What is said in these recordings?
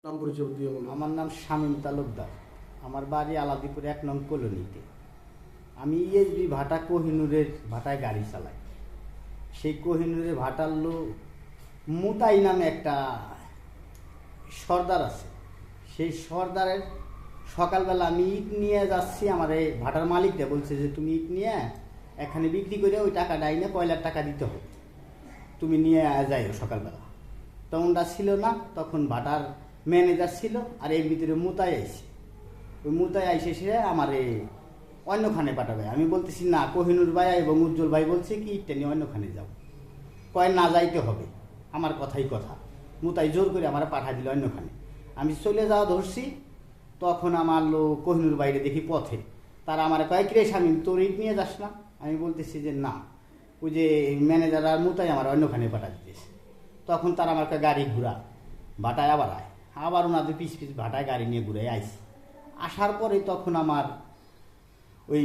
নাম পরিচয় দিয়ে বলুন। আমার নাম শামীম তালুকদার। আমার বাড়ি আলাদিপুর 1 নং কলোনিতে। আমি ইএসবি ভাটা কোহিনুরের ভাটায় গাড়ি চালাই। সেই কোহিনুরের ভাটার লোক মুতাই নামে একটা সর্দার আছে। সেই সর্দারের সকালবেলা আমি ইট নিয়ে যাচ্ছি, আমার এই ভাটার মালিকটা বলছে যে তুমি ইট নিয়ে এখানে বিক্রি করে ওই টাকা ডাইনে কয়লার টাকা দিতে হবে, তুমি নিয়ে যাইও সকালবেলা। তখনটা ছিল না, তখন ভাটার ম্যানেজার ছিল, আর এর ভিতরে মুতাই আইসে। ওই মুতাই আইসে সে আমার অন্যখানে পাঠাবে। আমি বলতেছি না, কোহিনুর ভাই এবং উজ্জ্বল ভাই বলছে কি ইটটা নিয়ে অন্যখানে যাও, কয় না যাইতে হবে, আমার কথাই কথা। মুতাই জোর করে আমার পাঠা দিল অন্যখানে। আমি চলে যাওয়া ধরছি, তখন আমার লোক কোহিনুর বাইরে দেখি পথে, তারা আমার কয়েক রে স্বামী তোর ইট নিয়ে যাস না। আমি বলতেছি যে না, ওই যে ম্যানেজার আর মুতাই আমার অন্যখানে পাঠা দিতেছে। তখন তারা আমার গাড়ি ঘুরা ভাটায় আবার ওনাদের পিছ ভাটায় গাড়ি নিয়ে ঘুরে আইসি। আসার পরে তখন আমার ওই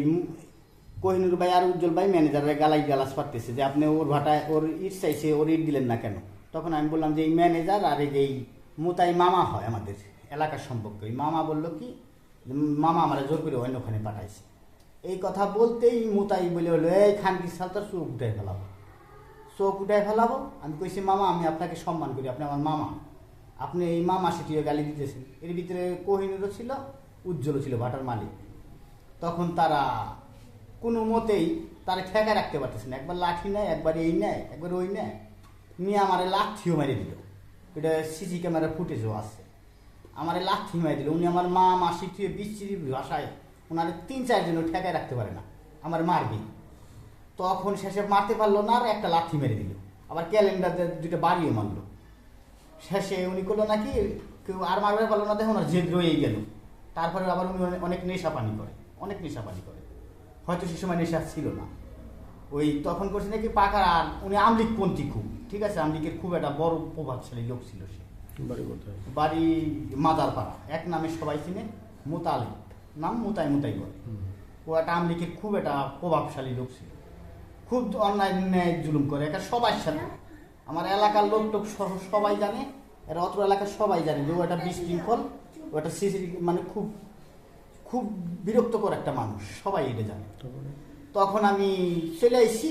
কোহিনুর ভাই আর উজ্জ্বল ভাই ম্যানেজারের গালাস পারতেছে যে আপনি ওর ভাটায় ওর ইট চাইছে, ওর ইট দিলেন না কেন। তখন আমি বললাম যে এই ম্যানেজার আর এই মুতাই মামা হয় আমাদের এলাকার সম্পর্কে। ওই মামা বললো কি, মামা আমার জোর করে অন্যখানে পাঠাইছে। এই কথা বলতেই মুতাই বলে হলো এই খানকি সালতার চোখ উঠাই ফেলাবো। আমি কইছি মামা, আমি আপনাকে সম্মান করি, আপনি আমার মামা, আপনি এই মামা সেটিও গালি দিতেছেন। এর ভিতরে কোহিনুরও ছিল, উজ্জ্বলও ছিল ভাটার মালিক। তখন তারা কোনো মতেই তারা ঠেকা রাখতে পারতেছে না। একবার লাঠি নেয়, একবার এই নেয়, একবার ওই নেয়, নিয়ে আমার লাঠিও মেরে দিল। এটা সিসি ক্যামেরা ফুটেজও আছে। আমার লাঠি মেরে দিল। উনি আমার মা মাসি থুয়ে বিচ্ছিরি ভাষায় ওনার 3-4 জন ঠেকায় রাখতে পারে না, আমার মারবি। তখন শেষে মারতে পারলো না, আর একটা লাঠি মেরে দিল। আবার ক্যালেন্ডার 2টা বাড়িও মারলো। শেষে উনি করলো নাকি কেউ আর মারবে পারলো না, দেখো না জেদ রয়েই গেল। তারপরে আবার উনি অনেক নেশা পানি করে। হয়তো সে সময় নেশা ছিল না। ওই তখন করছে নাকি পাকা। আর উনি আমলিকপন্থী খুব, ঠিক আছে, আমলিকের খুব একটা বড় প্রভাবশালী লোক ছিল সে। বাড়ি কোথায়? বাড়ি মাদারপাড়া, এক নামে সবাই চিনে, মোতালেব নাম, মুতাই করে। ও একটা আমলিকের খুব একটা প্রভাবশালী লোক ছিল, খুব অন্যায় ন্যায় জুলুম করে একা সবার সাথে। আমার এলাকার লোক সবাই জানে, এরা অত এলাকার সবাই জানে যে ও একটা বিশৃঙ্খল, ও একটা মানে খুব খুব বিরক্তকর একটা মানুষ, সবাই এটা জানে। তখন আমি চলে এসেছি,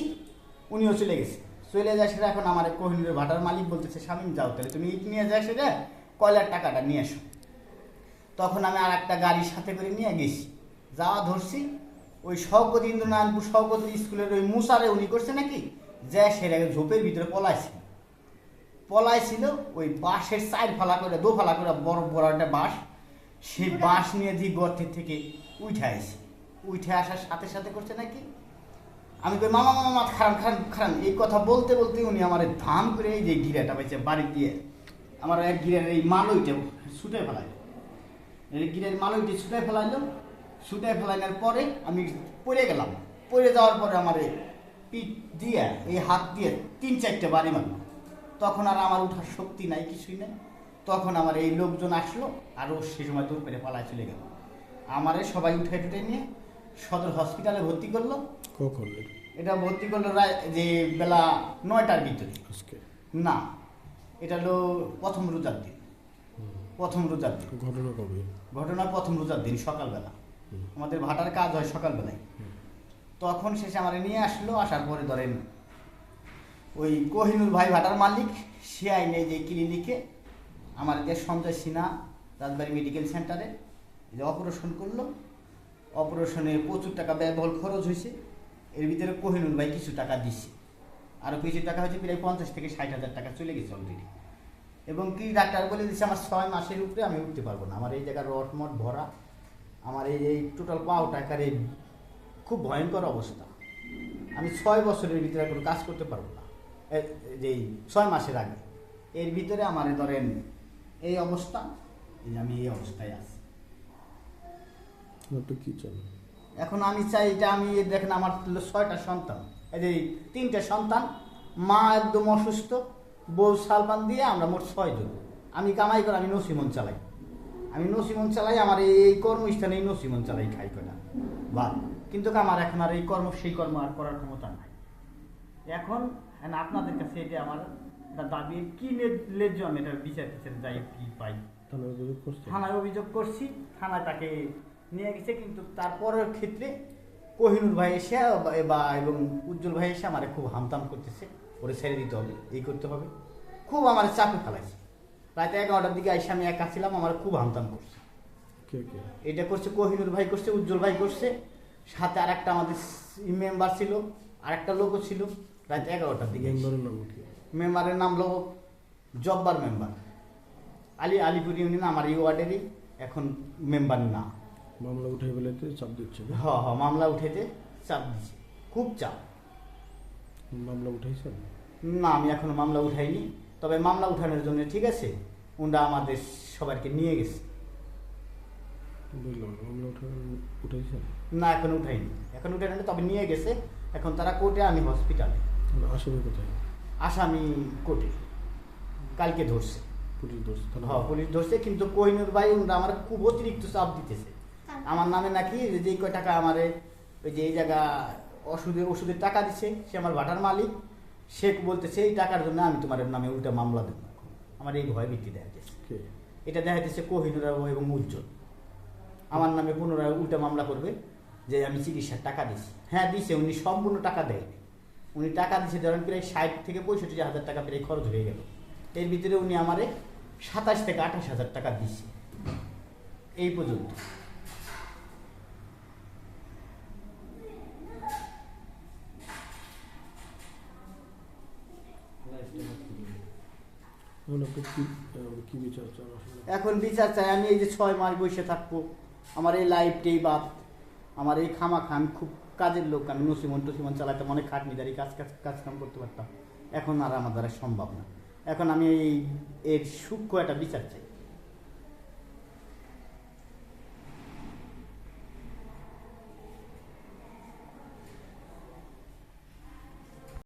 উনিও চলে গেছে। চলে যায় সেটা এখন আমার কোহিনুরের ভাটার মালিক বলতেছে শামীম যাও তাহলে তুমি ইট নিয়ে যাও, সেটা কয়লার টাকাটা নিয়ে এসো। তখন আমি আর একটা গাড়ির সাথে করে নিয়ে গেছি, যাওয়া ধরছি। ওই শওকত ইন্দ্রনারায়ণপুর শওকত স্কুলের ওই মুসারে উনি করছে নাকি যে সেটা ঝোপের ভিতরে পলাইছিল। ওই বাঁশের 4 ফালা করে 2 ফালা করে বড় একটা বাঁশ, সেই বাঁশ নিয়ে দিয়ে গর্তের থেকে উঠে আসার সাথে সাথে করছে নাকি, আমি কই মামা খারান। এই কথা বলতে উনি আমার ধাম করে এই যে গিরাটা পাইছে বাড়ি দিয়ে আমার এক গিরার এই মালইটা ছুটে ফেলাইল। এই গিরার মালইটা ছুটে ফেলানোর পরে আমি পড়ে গেলাম। পড়ে যাওয়ার পরে আমার পিঠ দিয়ে এই হাত দিয়ে 3-4টা বাড়ি মারল। তখন আর আমার উঠার শক্তি নাই, কিছুই নেই। তখন আমার এই লোকজন আসলো, আরও সে সময় দূর করে পালায় চলে গেল। আমারে সবাই উঠে নিয়ে সদর হসপিটালে ভর্তি করলো। কখন এটা ভর্তি করলো যে বেলা 9টার ভিতরে। না, এটা হলো প্রথম রোজার দিন। ঘটনা কবে? ঘটনা প্রথম রোজার দিন সকালবেলা। আমাদের ভাটার কাজ হয় সকালবেলায়। তখন শেষে আমার নিয়ে আসলো। আসার পরে ধরেন ওই কোহিনুর ভাই ভাটার মালিক, সে আইনে যে ক্লিনিকে আমাদের সঞ্জয় সিনহা রাজবাড়ী মেডিকেল সেন্টারে যে অপারেশন করলো। অপারেশনে প্রচুর টাকা ব্যয়বহুল খরচ হয়েছে। এর ভিতরে কোহিনুর ভাই কিছু টাকা দিচ্ছে, আরও কিছু টাকা হয়েছে, প্রায় 50 থেকে 60 হাজার টাকা চলে গেছে অলরেডি। এবং কি ডাক্তার বলে দিচ্ছে আমার 6 মাসের উপরে আমি উঠতে পারবো না, আমার এই জায়গার রটমট ভরা, আমার এই টোটাল পাও টাকার এই খুব ভয়ঙ্কর অবস্থা। আমি 6 বছরের ভিতরে কোনো কাজ করতে পারবো না, যে 6 মাসের আগে। এর ভিতরে আমার ধরেন এই অবস্থা, আমি এই অবস্থায় আছি। কি চান এখন? আমি চাই এটা, আমি দেখেন আমার 6টা সন্তান, এই যে 3টে সন্তান, মা একদম অসুস্থ, বউ সালমান দিয়ে আমরা মোট 6 জন। আমি কামাই করে আমি নসিমন চালাই, আমার এই কর্মস্থানে এই নসিমন চালাই, খাই করে বা। কিন্তু আমার এখন আর এই সেই কর্ম আর করার ক্ষমতা নাই। এখন আপনাদের কাছে এটা আমার দাবি, কি ন্যায্য আমি এটা বিচার যাই কি পাই। থানায় অভিযোগ করছি, থানায় তাকে নিয়ে গেছে, কিন্তু তারপরের ক্ষেত্রে কোহিনুর ভাই এসে এবং উজ্জ্বল ভাই এসে আমার খুব হামতাম করতেছে, ওরে ছেড়ে দিতে হবে, এই করতে হবে, খুব আমার চাপে ফেলাইছে। রাত 11টার দিকে এসে আমি একা ছিলাম, আমার খুব হামতাম করছে। এটা করছে কোহিনুর ভাই করছে, উজ্জ্বল ভাই করছে, সাথে আর একটা আমাদের মেম্বার ছিল, আর একটা লোকও ছিল। রাত 11টার দিকে মেম্বারের নাম হলো জব্বার মেম্বার, আলিপুর ইউনিয়ন, আমার এই ওয়ার্ডেরই এখন মেম্বার না। মামলা উঠে বেলাতে চাপ দিচ্ছে। মামলা উঠেতে চাপ দিচ্ছে, খুব চাপ। মামলা উঠাইছেন? না, আমি এখনো মামলা উঠাইনি, তবে মামলা উঠানোর জন্য ঠিক আছে ওরা আমাদের সবাইকে নিয়ে গেছে। বুঝলাম, মামলা উঠাইছেন? না, এখন উঠাইনি, এখন উঠাইনি, তবে নিয়ে গেছে। এখন তারা কোর্টে, আমি হসপিটালে। আসামি কোথায়? আসামি কোর্টে, কালকে ধরছে পুলিশ ধরছে? পুলিশ ধরছে, কিন্তু কোহিনুর ভাই ওরা আমার খুব অতিরিক্ত চাপ দিতেছে। আমার নামে নাকি যে কয় টাকা আমারে ওই যে এই জায়গা ওষুধের টাকা দিচ্ছে, সে আমার ভাটার মালিক, সে বলতেছে এই টাকার জন্য আমি তোমার নামে উল্টা মামলা দেবো। আমার এই ভয় ভিত্তি দেখা যাচ্ছে, এটা দেখা যাচ্ছে কোহিনুর এবং উজ্জ্বল আমার নামে পুনরায় উল্টা মামলা করবে যে আমি চিকিৎসার টাকা দিচ্ছি। হ্যাঁ দিছে, উনি সম্পূর্ণ টাকা দেয়নি, উনি টাকা দিচ্ছে ধরেন প্রায় 60 থেকে 65,000 টাকা প্রায় খরচ হয়ে গেল। এর ভিতরে উনি আমারে 27 থেকে 28,000 টাকা দিচ্ছে এই পর্যন্ত। এখন বিচার চাই আমি, এই যে 6 মাস বসে থাকবো, আমার এই লাইফটাই বাদ, আমার এই খামাখা, আমি খুব কাজের লোক, আমি নসিমন টসিমন চালাতাম, অনেক খাটনিদারি কাজ কাম করতে পারতাম, এখন আর আমার দ্বারা সম্ভব না। এখন আমি এর সূক্ষ্ম একটা বিচার চাই।